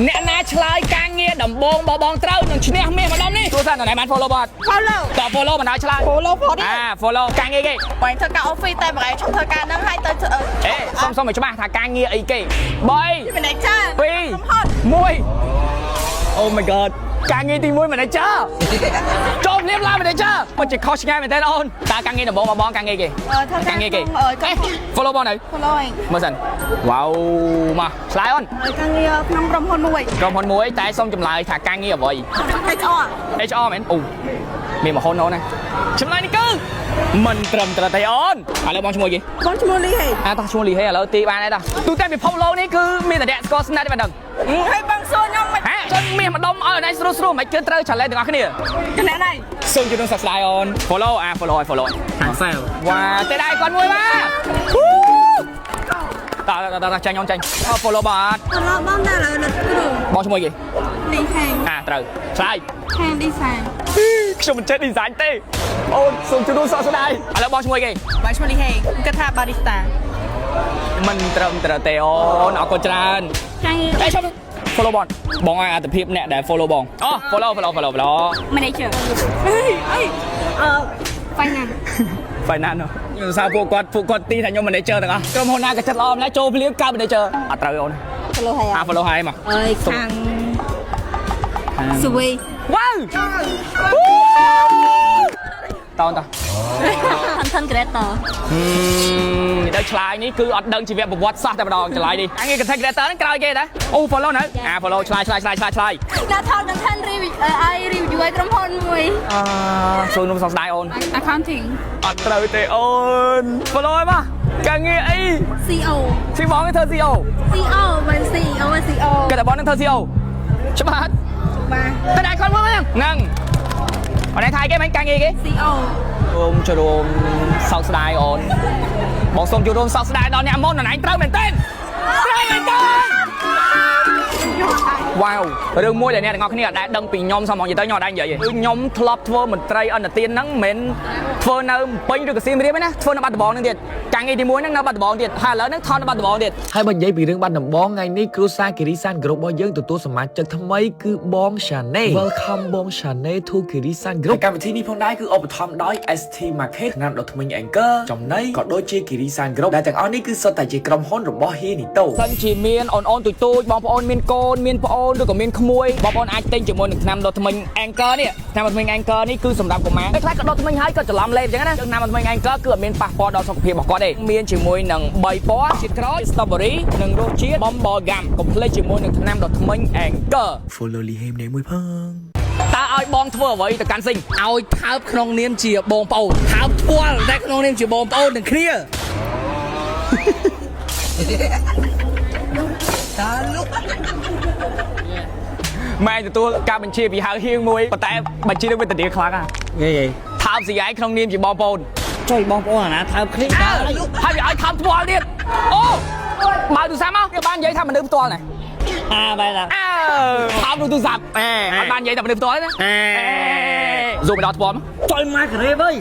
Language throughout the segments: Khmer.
អ្នកណាឆ្លើយការងារដំបងបងត្រូវនឹងឈ្នះមាសម្ដុំនេះទោះសិនតែបាន follow បាត់ follow ត follow បណ្ដោយឆ្លើយ follow ផុត follow ការងារគេ បាញ់ធ្វើការ office តែបងឯងឈប់ធ្វើការហ្នឹងហើយទៅសុំឲ្យច្បាស់ថាការងារអីគេ3 manager 2 1 Oh my god ការងារទី1 manager ចូលលៀមឡើង manager មិនជាខុសឆ្ងាយមែនទេអូនតើការងារដំបងបងការងារគេការងារគេ follow បងនៅ follow ឯង មើលសិនវ៉ាវមកឆ្លើយអូន ការងារក្នុងក្រុមហ៊ុនមួយ តែសុំចម្លើយថាការងារអ្វី HR មែនអូមានមហោនអូនណាចម្លើយនេះគឺមិនត្រឹមត្រូវទេអូនឥឡូវបងឈ្មោះគេបងឈ្មោះលីហេតោះឈ្មោះលីហេឥឡូវទីបានហើយតោះទូតែពិភពលោកនេះគឺមានតែអ្នកស្គាល់ស្និទ្ធទេបាទដឹងហើយបងសួរខ្ញុំមិនចុចមាសម្ដុំឲ្យណៃស្រួលមិនគឺត្រូវឆាលេទាំងអស់គ្នាអ្នកណៃសូមជួយនឹង subscribe អូន follow follow ខាង fail វ៉ាតែដៃគាត់មួយបាទតើចាញ់ខ្ញុំចាញ់ follow បាទ follow បងតែលើលឹកគ្រូបងឈ្មោះគេលីហេត្រូវឆ្លើយខាង design ខ្ញុំមិនចេះ design ទេអូនសូមជួយនឹងសោកស្ដាយឥឡូវបងឈ្មោះគេបងឈ្មោះលីហេគាត់ថា barista មិនត្រឹមត្រូវទេអូនអរគុណច្រើនឈប់ follow បងឲ្យអត្ថភាពអ្នកដែល follow បងfollow manager finance ខ្ញុំសើពួកគាត់ទីថាខ្ញុំ manager ទាំងអស់ក្រុមហ៊ុនណាក៏ចិត្តល្អម្ល៉េះចូលភ្លាមកើត manager អត់ត្រូវអូន follow ហើយfollow ហើយមកអើយខាង Sui វ៉ាវតោនcontent creator ដល់ឆ្លើយនេះគឺអត់ដឹងជីវប្រវត្តិសាស្ត្រតែម្ដងឆ្លើយនេះអាងារ content creator ហ្នឹងក្រោយគេតាអូ follow នៅfollow ឆ្លើយណាថត content review ឲ្យ review ឲ្យក្រុមហ៊ុនមួយសូមសួស្ដីអូន accounting អត់ត្រូវទេអូន follow ឲ្យមកការងារអី CEO ស៊ីបងធ្វើ CEO មិន CEO គេតែបងនឹងធ្វើ CEO ច្បាស់តែដៃគាត់មកហ្នឹងអត់ថៃគេមិនការងារគេ CEO សូមចូលរួមសោកស្ដាយអូនបងសូមចូលរួមសោកស្ដាយដល់អ្នកមុនណៃត្រូវមែនទេវ៉ាវរឿងមួយដែលអ្នកទាំងអស់គ្នាអត់ដែលដឹងពីខ្ញុំសមហ្មងនិយាយទៅខ្ញុំអត់ដែលនិយាយទេគឺខ្ញុំធ្លាប់ធ្វើមន្ត្រីអន្តរជាតិហ្នឹងមិនមែនធ្វើនៅពេញឬក៏សៀមរាបទេណាធ្វើនៅបាត់ដំបងហ្នឹងទៀតការងារទី1ហ្នឹងនៅបាត់ដំបងទៀតហើយឥឡូវហ្នឹងថតនៅបាត់ដំបងទៀតហើយបើនិយាយពីរឿងបាត់ដំបងថ្ងៃនេះគ្រួសារគិរីសាន Group របស់យើងទទួលសមាជិកថ្មីគឺបង Chanel Welcome បង Chanel to គិរីសាន Group កម្មវិធីនេះផងដែរគឺឧបត្ថម្ភដោយ ST Market ថ្នាំដុសធ្មេញ Anchor ចំណីក៏ដូចជាគិរីសាន Group ដែលទាំងអស់នេះគឺសុទ្ធតែជាក្រុមហ៊ុនរបស់ហ៊ីនីតូសិនជាមានអូនទូចបងប្អូនមានកូនមានប្អូនឬក៏មានក្មួយបងប្អូនអាចទិញជាមួយនឹងថ្នាំដុសធ្មេញ Anchor នេះថ្នាំដុសធ្មេញ Anchor នេះគឺសម្រាប់កុមារខ្លះក៏ដុសធ្មេញហើយក៏ច្រឡំលេបអញ្ចឹងណាថ្នាំដុសធ្មេញ Anchor គឺអត់មានប៉ះពាល់ដល់សុខភាពរបស់គាត់ទេមានជាមួយនឹង3ពណ៌ជាតិក្រូច Strawberry និងរសជាតិ Bumble Gum កុំភ្លេចជាមួយនឹងថ្នាំដុសធ្មេញ Anchor Follow លីហេមនេះមួយផងតើឲ្យបងធ្វើអ្វីទៅកាន់ស៊ីងឲ្យថើបក្នុងនាមជាបងប្អូនថើបផ្ទាល់តែក្នុងនាមជាបងប្អូននឹងគ្នាម៉ែទទួលការបញ្ជាពីហៅហៀងមួយប៉ុន្តែបញ្ជានឹងវេទនាខ្លាំងហ่ะថើបស៊ីឯងក្នុងនាមជាបងប្អូនចុយបងប្អូនអាណាថើបគ្នាហើយវាឲ្យថើបផ្ទាល់ទៀតអូបើទូរស័ព្ទមកវាបាននិយាយថាមនុស្សផ្ទាល់ណាបែរឡាថើបទូរស័ព្ទអត់បាននិយាយថាមនុស្សផ្ទាល់ណាzoom មកដល់ផ្ទាល់ចុយមកក្រេបអើយ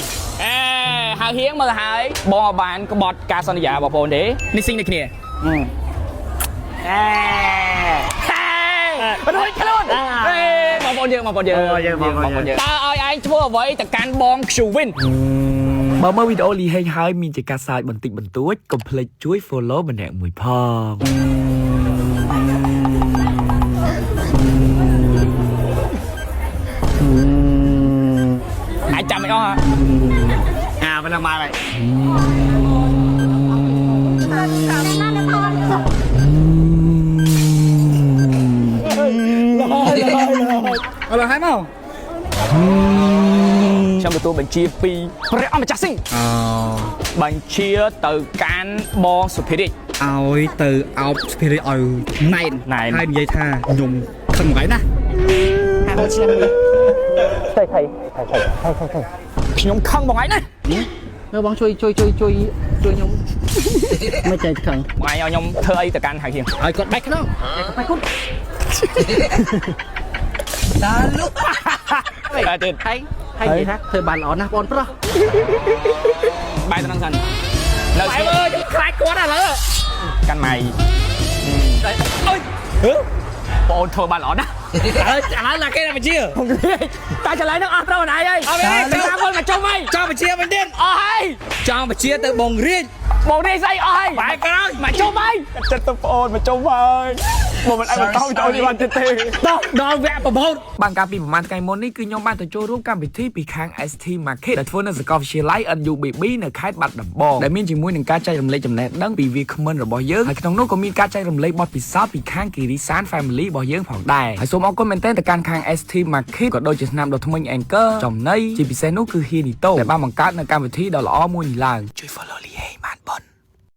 ហៅហៀងមើលហើយបងឲ្យបានក្បត់ការសន្យាបងប្អូនទេនេះស៊ីងដូចគ្នាមិនហុចខ្លួនបងប្អូនយើងតើឲ្យឯងធ្វើអ្វីទៅកាន់បង Qwin បើមើលវីដេអូលីហេងហើយមានជាការសើចបន្តិចបន្តួចកុំភ្លេចជួយ follow ម្នាក់មួយផងអាចចាំមិនអស់ប៉ុណ្ណឹងមកហើយអរហើយមកខ្ញុំទទួលបញ្ជាពីព្រះអម្ចាស់ស៊ីងបញ្ជាទៅកាន់បងសុភិរិទ្ធឲ្យទៅអោបសុភិរិទ្ធឲ្យណែនហើយនិយាយថាខ្ញុំខឹងហ្នឹងណាហាមកឆ្នាំនេះថៃខ្ញុំខឹងបងឯងណាមើលបងជួយខ្ញុំមិនចេះខឹងបងឯងឲ្យខ្ញុំធ្វើអីទៅកាន់ហៅហៀងឲ្យគាត់បែកក្នុងបែកគុណតាលុកតែទៀតហើយនិយាយថាធ្វើបានល្អណាស់បងប្រុសបាយទៅនឹងសិននៅស្អើយខ្លាចគាត់ឥឡូវកាន់ម៉ៃអើយ បងអូនធ្វើបានល្អណាស់ អាឡាគេណាបញ្ជា តែឆ្លើយនឹងអស់ត្រូវណាអីទៅតាមវល់មកចុំហី ចង់បញ្ជាមិនទៀត អស់ហើយ ចង់បញ្ជាទៅបងរៀង បងនេះស្អីអស់ហើយ បែរក្រោយ មកចុំហីចិត្តទៅបងអូនមកចុំហើយបងមិនអាចបន្តវីដេអូនេះបានទេដល់វគ្គប្រមូល បានកាលពីប្រហែលថ្ងៃមុននេះគឺខ្ញុំបានទៅចូលរួមកម្មវិធីពីខាង ST Market ដែលធ្វើនៅសាកលវិទ្យាល័យ NUBB នៅខេត្តបាត់ដំបងដែលមានជាមួយនឹងការចែករំលែកចំណេះដឹងពីវាគ្មិនរបស់យើងហើយក្នុងនោះក៏មានការចែករំលែកបទពិសោធន៍ពីខាង Kirisan Family របស់យើងផងដែរហើយសូមអរគុណមែនទែនទៅកាន់ខាង ST Market ក៏ដូចជាស្នាមដ៏ថ្មី Anchor ចំណីជាពិសេសនោះគឺ Hinito ដែលបានបង្កើតនៅកម្មវិធីដ៏ល្អមួយនេះឡើងជួយ follow លីហេបានប៉ុន